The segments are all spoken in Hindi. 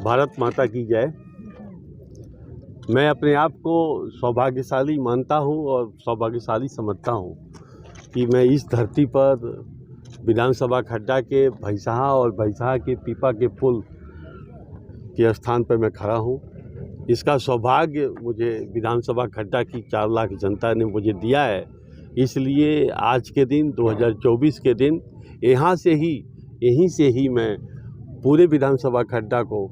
भारत माता की जय। मैं अपने आप को सौभाग्यशाली मानता हूँ और सौभाग्यशाली समझता हूँ कि मैं इस धरती पर विधानसभा खड्डा के भैंसहा और भैंसहा के पीपा के पुल के स्थान पर मैं खड़ा हूँ। इसका सौभाग्य मुझे विधानसभा खड्डा की 4 लाख जनता ने मुझे दिया है। इसलिए आज के दिन 2024 के दिन यहीं से ही मैं पूरे विधानसभा खड्डा को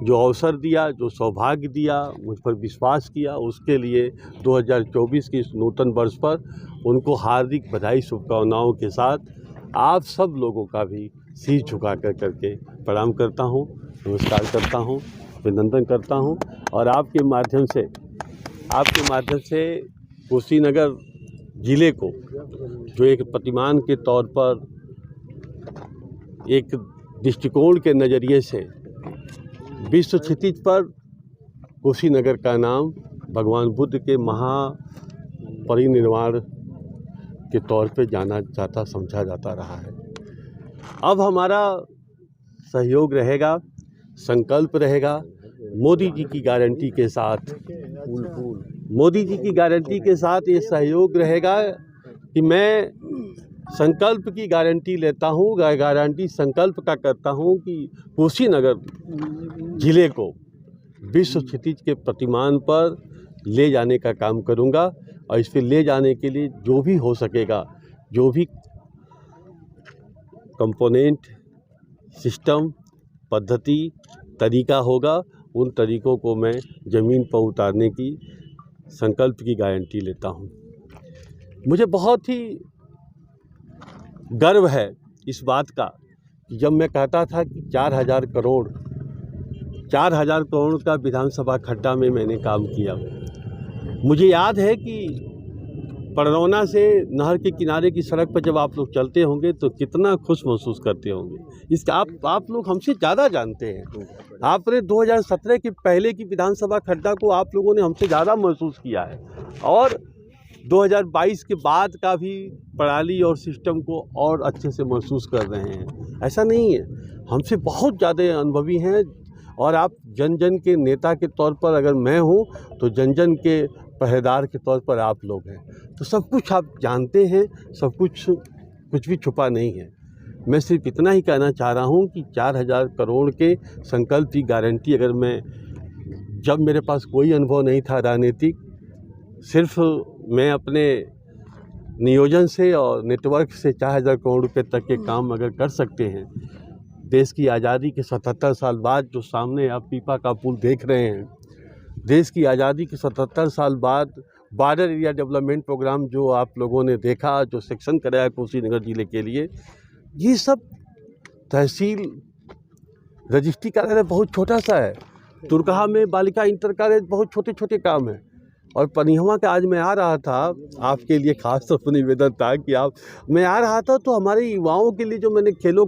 जो अवसर दिया, जो सौभाग्य दिया, मुझ पर विश्वास किया, उसके लिए 2024 के इस नूतन वर्ष पर उनको हार्दिक बधाई शुभकामनाओं के साथ आप सब लोगों का भी सिर झुका करके प्रणाम करता हूँ, नमस्कार करता हूँ, अभिनंदन करता हूँ। और आपके माध्यम से कुशीनगर ज़िले को जो एक प्रतिमान के तौर पर एक दृष्टिकोण के नज़रिए से विश्व क्षितिज पर कुशीनगर का नाम भगवान बुद्ध के महापरिनिर्वाण के तौर पे जाना जाता समझा जाता रहा है। अब हमारा सहयोग रहेगा, संकल्प रहेगा मोदी जी की गारंटी के साथ, मोदी जी की गारंटी के साथ ये सहयोग रहेगा कि मैं संकल्प की गारंटी लेता हूँ, गारंटी संकल्प का करता हूँ कि कुशीनगर ज़िले को विश्व क्षितिज के प्रतिमान पर ले जाने का काम करूँगा। और इस पर ले जाने के लिए जो भी हो सकेगा, जो भी कंपोनेंट, सिस्टम, पद्धति, तरीका होगा, उन तरीक़ों को मैं ज़मीन पर उतारने की संकल्प की गारंटी लेता हूँ। मुझे बहुत ही गर्व है इस बात का कि जब मैं कहता था कि 4,000 करोड़ का विधानसभा खड्डा में मैंने काम किया। मुझे याद है कि पड़रौना से नहर के किनारे की सड़क पर जब आप लोग चलते होंगे तो कितना खुश महसूस करते होंगे। इसका आप लोग हमसे ज़्यादा जानते हैं। आपने 2017 के पहले की विधानसभा खड्डा को आप लोगों ने हमसे ज़्यादा महसूस किया है और 2022 के बाद का भी प्रणाली और सिस्टम को और अच्छे से महसूस कर रहे हैं। ऐसा नहीं है, हमसे बहुत ज़्यादा अनुभवी हैं। और आप जन जन के नेता के तौर पर अगर मैं हूँ तो जन जन के पहरेदार के तौर पर आप लोग हैं। तो सब कुछ आप जानते हैं, सब कुछ भी छुपा नहीं है। मैं सिर्फ इतना ही कहना चाह रहा हूँ कि 4,000 करोड़ के संकल्प की गारंटी अगर जब मेरे पास कोई अनुभव नहीं था राजनीतिक, सिर्फ मैं अपने नियोजन से और नेटवर्क से 4,000 करोड़ रुपये तक के काम अगर कर सकते हैं, देश की आज़ादी के 77 साल बाद जो सामने आप पीपा का पुल देख रहे हैं, देश की आज़ादी के 77 साल बाद बॉर्डर एरिया डेवलपमेंट प्रोग्राम जो आप लोगों ने देखा, जो सेक्शन कराया कुशीनगर ज़िले के लिए, ये सब तहसील रजिस्ट्री कार्यालय बहुत छोटा सा है। तुरकहा में बालिका इंटर कॉलेज बहुत छोटे काम हैं। और पनिहवा का आज मैं आ रहा था, आपके लिए खास तौर पर निवेदन था कि मैं आ रहा था तो हमारे युवाओं के लिए जो मैंने खेलों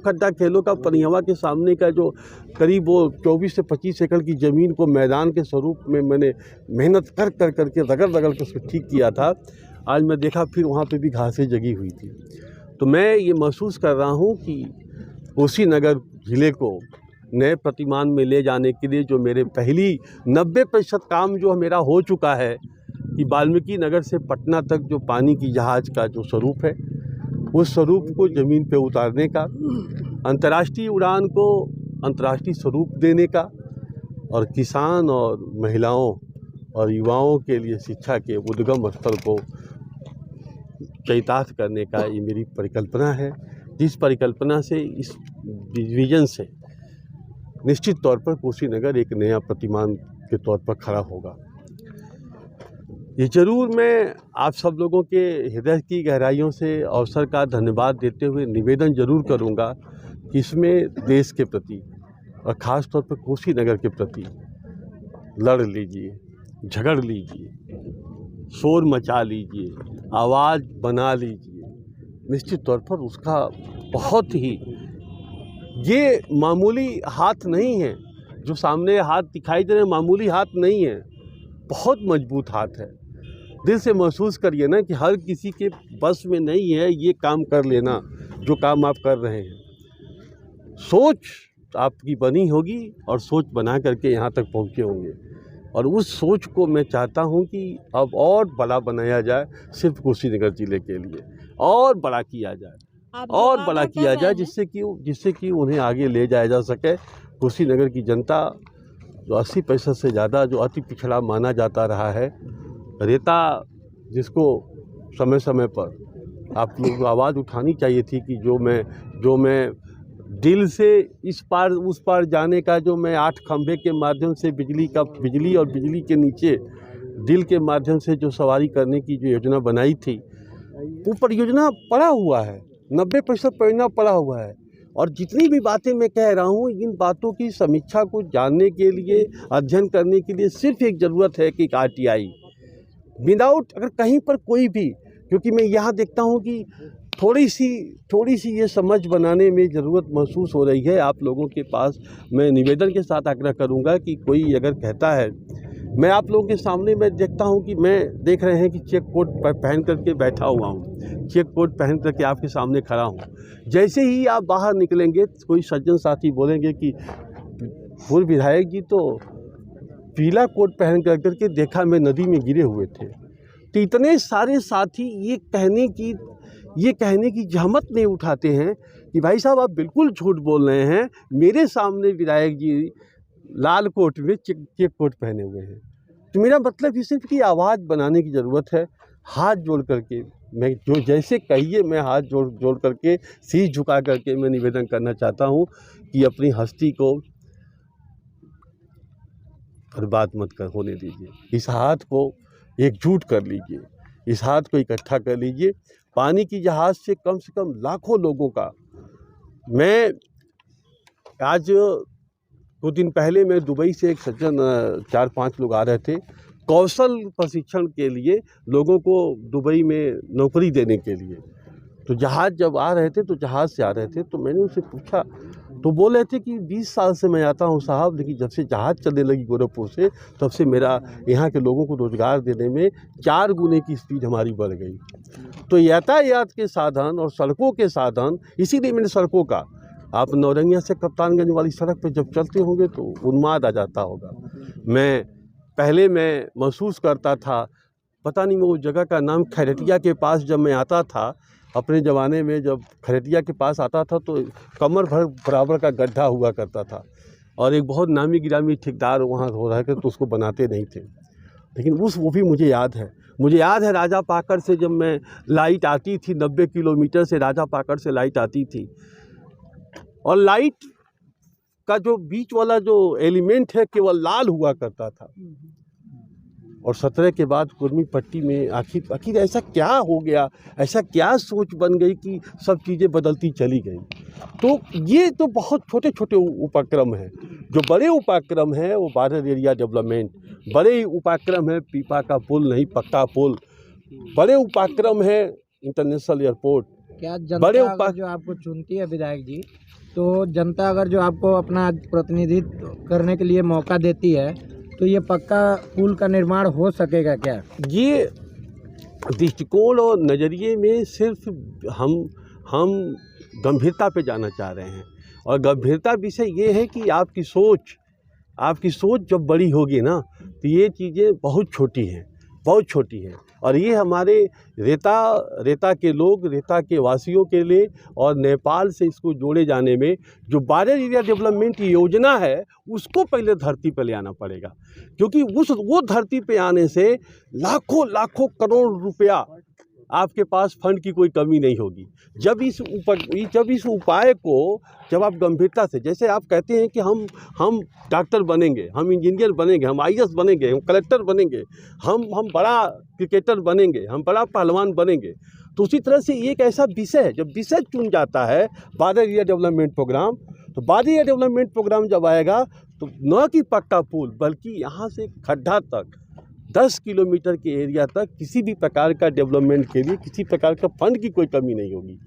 का पनिहवा के सामने का जो करीब वो 24 से 25 एकड़ की ज़मीन को मैदान के स्वरूप में मैंने मेहनत करके रगड़ के उसको ठीक किया था। आज मैं देखा फिर वहाँ पे भी घासें जगी हुई थी। तो मैं ये महसूस कर रहा हूँ कि कुशीनगर ज़िले को नए प्रतिमान में ले जाने के लिए जो मेरे पहली 90% काम जो मेरा हो चुका है कि वाल्मीकि नगर से पटना तक जो पानी की जहाज़ का जो स्वरूप है, उस स्वरूप को ज़मीन पे उतारने का, अंतर्राष्ट्रीय उड़ान को अंतर्राष्ट्रीय स्वरूप देने का और किसान और महिलाओं और युवाओं के लिए शिक्षा के उद्गम स्थल को चरितार्थ करने का ये मेरी परिकल्पना है। जिस परिकल्पना से, इस विजन से निश्चित तौर पर कुशीनगर एक नया प्रतिमान के तौर पर खड़ा होगा। ये ज़रूर मैं आप सब लोगों के हृदय की गहराइयों से अवसर का धन्यवाद देते हुए निवेदन ज़रूर करूँगा कि इसमें देश के प्रति और ख़ास तौर पर कुशीनगर के प्रति लड़ लीजिए, झगड़ लीजिए, शोर मचा लीजिए, आवाज़ बना लीजिए। निश्चित तौर पर उसका बहुत ही, ये मामूली हाथ नहीं है जो सामने हाथ दिखाई दे रहे, मामूली हाथ नहीं है, बहुत मजबूत हाथ है। दिल से महसूस करिए ना कि हर किसी के बस में नहीं है ये काम कर लेना जो काम आप कर रहे हैं। आपकी बनी होगी और सोच बना करके यहाँ तक पहुँचे होंगे। और उस सोच को मैं चाहता हूँ कि अब और बड़ा बनाया जाए, सिर्फ कुशीनगर ज़िले के लिए और बड़ा किया जाए और बड़ा किया जाए, जिससे कि उन्हें आगे ले जाया जा सके। कुशीनगर की जनता जो 80% से ज़्यादा जो अति पिछड़ा माना जाता रहा है, रेता जिसको समय समय पर आप लोगों को आवाज़ उठानी चाहिए थी कि जो मैं दिल से इस पार उस पार जाने का, जो मैं 8 खंभे के माध्यम से बिजली और बिजली के नीचे दिल के माध्यम से जो सवारी करने की जो योजना बनाई थी, वो परियोजना पड़ा हुआ है, 90% परियोजना पड़ा हुआ है। और जितनी भी बातें मैं कह रहा हूँ, इन बातों की समीक्षा को जानने के लिए, अध्ययन करने के लिए सिर्फ एक ज़रूरत है कि RTI विदाउट अगर कहीं पर कोई भी, क्योंकि मैं यहाँ देखता हूँ कि थोड़ी सी ये समझ बनाने में ज़रूरत महसूस हो रही है। आप लोगों के पास मैं निवेदन के साथ आग्रह करूँगा कि कोई अगर कहता है, मैं आप लोगों के सामने मैं देखता हूँ कि मैं देख रहे हैं कि चेक कोट पहन करके बैठा हुआ हूँ, चेक कोट पहन करके आपके सामने खड़ा हूँ। जैसे ही आप बाहर निकलेंगे, कोई सज्जन साथी बोलेंगे कि पूर्व विधायक जी तो पीला कोट पहन करके देखा मैं नदी में गिरे हुए थे। तो इतने सारे साथी ये कहने की जहमत नहीं उठाते हैं कि भाई साहब आप बिल्कुल झूठ बोल रहे हैं, मेरे सामने विधायक जी लाल कोट में चेक कोट पहने हुए हैं। तो मेरा मतलब ये सिर्फ कि आवाज़ बनाने की ज़रूरत है। हाथ जोड़ करके मैं जो जैसे कहिए, मैं हाथ जोड़ करके शीश झुका करके मैं निवेदन करना चाहता हूँ कि अपनी हस्ती को बर्बाद मत होने दीजिए। इस हाथ को एकजुट कर लीजिए, इस हाथ को इकट्ठा कर लीजिए। पानी की जहाज़ से कम लाखों लोगों का, मैं आज कुछ दिन पहले मैं दुबई से एक सज्जन 4-5 लोग आ रहे थे कौशल प्रशिक्षण के लिए, लोगों को दुबई में नौकरी देने के लिए। तो जहाज़ जब आ रहे थे, तो जहाज़ से आ रहे थे, तो मैंने उनसे पूछा, तो बोल रहे थे कि 20 साल से मैं आता हूँ साहब, लेकिन जब से जहाज़ चलने लगी गोरखपुर से, तब से मेरा यहाँ के लोगों को रोज़गार देने में 4 गुने की स्पीड हमारी बढ़ गई। तो यातायात के साधन और सड़कों के साधन, इसीलिए मैंने सड़कों का, आप नौरंगिया से कप्तानगंज वाली सड़क पर जब चलते होंगे तो उन्माद आ जाता होगा। पहले मैं महसूस करता था, पता नहीं मैं वो जगह का नाम, खैरटिया के पास जब मैं आता था अपने ज़माने में, जब खैरटिया के पास आता था तो कमर भर बराबर का गड्ढा हुआ करता था, और एक बहुत नामी गिरामी ठेकेदार वहाँ हो रहा है तो उसको बनाते नहीं थे। लेकिन वो भी मुझे याद है राजा पाकड़ से जब मैं लाइट आती थी, 90 किलोमीटर से राजा पाकड़ से लाइट आती थी, और लाइट का जो बीच वाला जो एलिमेंट है केवल लाल हुआ करता था। और 17 के बाद कुर्मी पट्टी में आखिर ऐसा क्या हो गया, ऐसा क्या सोच बन गई कि सब चीज़ें बदलती चली गई। तो ये तो बहुत छोटे छोटे उपक्रम हैं। जो बड़े उपक्रम हैं वो बॉर्डर एरिया डेवलपमेंट, बड़े उपक्रम है पीपा का पुल नहीं पक्का पुल, बड़े उपक्रम है इंटरनेशनल एयरपोर्ट। क्या जनता अगर जो आपको चुनती है विधायक जी, तो जनता अगर जो आपको अपना प्रतिनिधित्व करने के लिए मौका देती है, तो ये पक्का पुल का निर्माण हो सकेगा क्या? ये दृष्टिकोण और नज़रिए में सिर्फ हम गंभीरता पे जाना चाह रहे हैं, और गंभीरता विषय ये है कि आपकी सोच जब बड़ी होगी ना, तो ये चीज़ें बहुत छोटी हैं। और ये हमारे रेता के लोग, रेता के वासियों के लिए, और नेपाल से इसको जोड़े जाने में जो बॉर्डर एरिया डेवलपमेंट योजना है, उसको पहले धरती पर ले आना पड़ेगा। क्योंकि वो धरती पे आने से लाखों करोड़ रुपया आपके पास फंड की कोई कमी नहीं होगी। जब इस उपाय को जब आप गंभीरता से, जैसे आप कहते हैं कि हम डॉक्टर बनेंगे, हम इंजीनियर बनेंगे, हम IAS बनेंगे, हम कलेक्टर बनेंगे, हम बड़ा क्रिकेटर बनेंगे, हम बड़ा पहलवान बनेंगे, तो उसी तरह से एक ऐसा विषय, जब विषय चुन जाता है बॉर्डर एरिया डेवलपमेंट प्रोग्राम, तो बॉर्डर एरिया डेवलपमेंट प्रोग्राम जब आएगा तो न कि पक्का पुल, बल्कि यहाँ से खड्डा तक 10 किलोमीटर के एरिया तक किसी भी प्रकार का डेवलपमेंट के लिए किसी प्रकार का फंड की कोई कमी नहीं होगी।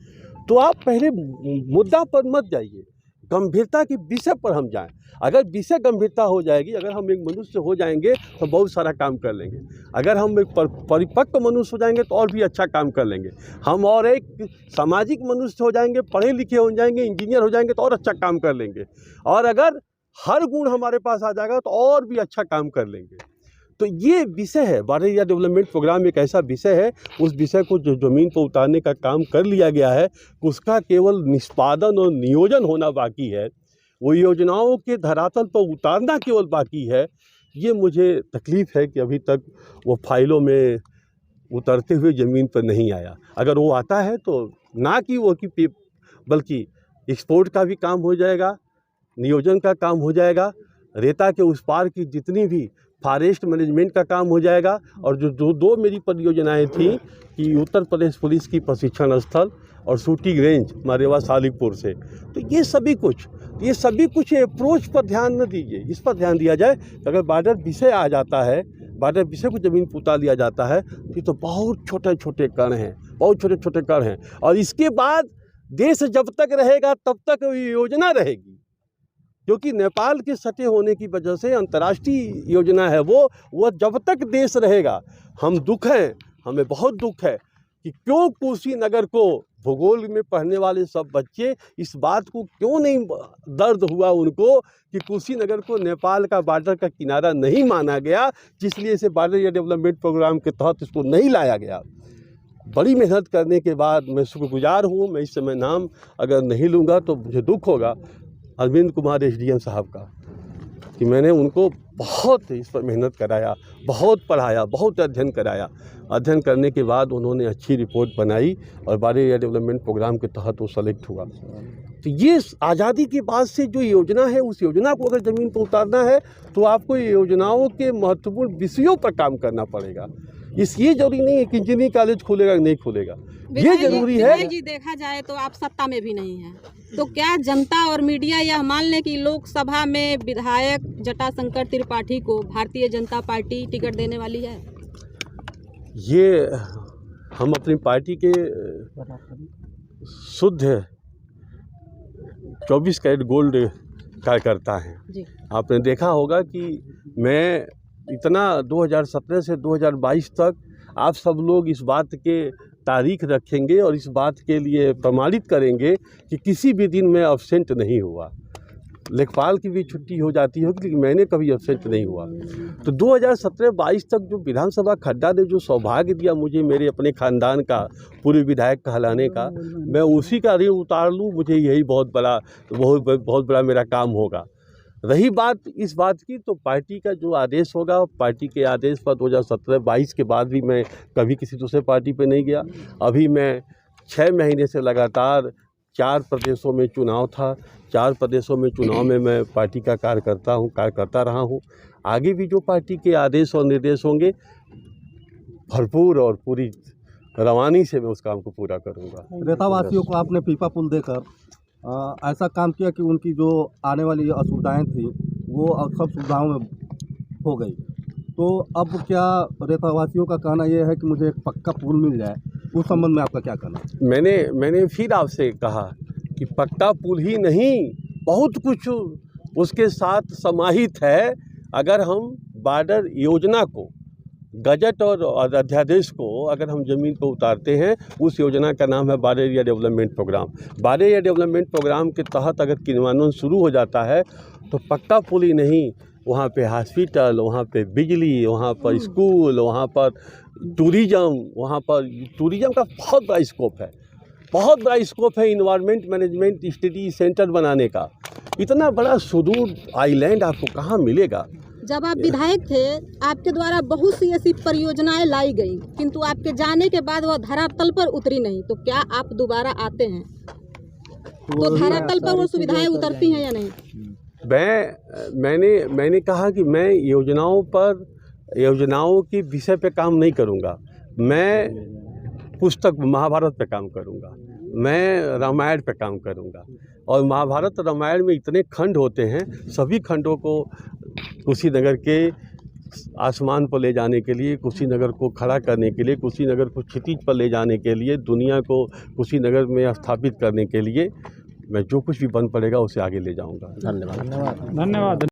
तो आप पहले मुद्दा पर मत जाइए, गंभीरता के विषय पर हम जाएं। अगर विषय गंभीरता हो जाएगी, अगर हम एक मनुष्य हो जाएंगे तो बहुत सारा काम कर लेंगे। अगर हम एक परिपक्व मनुष्य हो जाएंगे तो और भी अच्छा काम कर लेंगे। हम और एक सामाजिक मनुष्य हो जाएंगे, पढ़े लिखे हो जाएंगे, इंजीनियर हो जाएंगे तो और अच्छा काम कर लेंगे। और अगर हर गुण हमारे पास आ जाएगा तो और भी अच्छा काम कर लेंगे। तो ये विषय है, बॉर्डर एरिया डेवलपमेंट प्रोग्राम एक ऐसा विषय है, उस विषय को जो ज़मीन पर उतारने का काम कर लिया गया है, उसका केवल निष्पादन और नियोजन होना बाकी है। वो योजनाओं के धरातल पर उतारना केवल बाकी है। ये मुझे तकलीफ़ है कि अभी तक वो फाइलों में उतरते हुए ज़मीन पर नहीं आया। अगर वो आता है तो ना कि वो कि बल्कि एक्सपोर्ट का भी काम हो जाएगा, नियोजन का काम हो जाएगा, रेता के उस पार की जितनी भी फॉरेस्ट मैनेजमेंट का काम हो जाएगा। और जो दो मेरी परियोजनाएं थी कि उत्तर प्रदेश पुलिस की प्रशिक्षण स्थल और शूटिंग रेंज मारेवा सालिकपुर से, तो ये सभी कुछ अप्रोच पर ध्यान न दीजिए, इस पर ध्यान दिया जाए। अगर बॉर्डर विषय आ जाता है, बॉर्डर विषय को ज़मीन पर उतार लिया जाता है तो बहुत छोटे छोटे कण हैं, और इसके बाद देश जब तक रहेगा तब तक योजना रहेगी। क्योंकि नेपाल के सटे होने की वजह से अंतर्राष्ट्रीय योजना है वो जब तक देश रहेगा। हमें बहुत दुख है कि क्यों कुशीनगर को भूगोल में पढ़ने वाले सब बच्चे इस बात को क्यों नहीं दर्द हुआ उनको कि कुशीनगर को नेपाल का बॉर्डर का किनारा नहीं माना गया, जिसलिए इसे बॉर्डर एरिया डेवलपमेंट प्रोग्राम के तहत इसको नहीं लाया गया। बड़ी मेहनत करने के बाद मैं शुक्रगुजार हूँ। मैं इस समय नाम अगर नहीं लूँगा तो मुझे दुख होगा अरविंद कुमार SDM साहब का, कि मैंने उनको बहुत इस पर मेहनत कराया, बहुत पढ़ाया, बहुत अध्ययन कराया। अध्ययन करने के बाद उन्होंने अच्छी रिपोर्ट बनाई और बॉर्डर एरिया डेवलपमेंट प्रोग्राम के तहत वो सेलेक्ट हुआ। तो ये आज़ादी के बाद से जो योजना है, उस योजना को अगर ज़मीन पर उतारना है तो आपको योजनाओं के महत्वपूर्ण विषयों पर काम करना पड़ेगा। ये जरूरी नहीं है कि इंजीनियरिंग कॉलेज खुलेगा नहीं खुलेगा, ये जरूरी है। जी देखा जाए तो आप सत्ता में भी नहीं है, तो क्या जनता और मीडिया यह मान ले कि लोकसभा में विधायक जटाशंकर त्रिपाठी को भारतीय जनता पार्टी टिकट देने वाली है? ये हम अपनी पार्टी के शुद्ध 24 कैरेट गोल्ड कार्यकर्ता हैं। आपने देखा होगा कि मैं इतना 2017 से 2022 तक आप सब लोग इस बात के तारीख रखेंगे और इस बात के लिए प्रमाणित करेंगे कि किसी भी दिन मैं एब्सेंट नहीं हुआ। लेखपाल की भी छुट्टी हो जाती होगी लेकिन मैंने कभी एब्सेंट नहीं हुआ। तो 2017-22 तक जो विधानसभा खड्डा ने जो सौभाग्य दिया मुझे, मेरे अपने ख़ानदान का पूर्व विधायक कहलाने का, मैं उसी का ऋण उतार लूँ, मुझे यही बहुत बड़ा मेरा काम होगा। रही बात इस बात की, तो पार्टी का जो आदेश होगा, पार्टी के आदेश पर 2017-22 के बाद भी मैं कभी किसी दूसरे पार्टी पे नहीं गया। अभी मैं 6 महीने से लगातार 4 प्रदेशों में चुनाव था, 4 प्रदेशों में चुनाव में मैं पार्टी का कार्य करता रहा हूँ। आगे भी जो पार्टी के आदेश और निर्देश होंगे, भरपूर और पूरी रवानी से मैं उस काम को पूरा करूँगा। रेतावासियों को आपने पीपा पुल देकर ऐसा काम किया कि उनकी जो आने वाली असुविधाएं थी वो अब सब सुविधाओं में हो गई। तो अब क्या रेतावासियों का कहना यह है कि मुझे एक पक्का पुल मिल जाए, उस संबंध में आपका क्या कहना है? मैंने फिर आपसे कहा कि पक्का पुल ही नहीं, बहुत कुछ उसके साथ समाहित है। अगर हम बॉर्डर योजना को, गजट और अध्यादेश को अगर हम ज़मीन पर उतारते हैं, उस योजना का नाम है border area development programme. Border area development programme के तहत अगर क्रियान्वयन शुरू हो जाता है तो पक्का पुल ही नहीं, वहाँ पे हॉस्पिटल, वहाँ पे बिजली, वहाँ पर स्कूल, वहाँ पर टूरिज़्म का बहुत बड़ा स्कोप है। इन्वायरमेंट मैनेजमेंट स्टडी सेंटर बनाने का इतना बड़ा सुदूर आइलैंड आपको कहाँ मिलेगा। जब आप विधायक थे, आपके द्वारा बहुत सी ऐसी परियोजनाएं लाई गई, किंतु आपके जाने के बाद वह धरातल पर उतरी नहीं। तो क्या आप दोबारा आते हैं तो धरातल पर वो सुविधाएं उतरती हैं या नहीं? मैंने कहा कि मैं योजनाओं के विषय पे काम नहीं करूँगा। मैं पुस्तक महाभारत पे काम करूँगा, मैं रामायण पे काम करूँगा। और महाभारत रामायण में इतने खंड होते हैं, सभी खंडों को कुशीनगर के आसमान पर ले जाने के लिए, कुशीनगर को खड़ा करने के लिए, कुशीनगर को क्षितिज पर ले जाने के लिए, दुनिया को कुशीनगर में स्थापित करने के लिए मैं जो कुछ भी बन पड़ेगा उसे आगे ले जाऊँगा। धन्यवाद। धन्यवाद।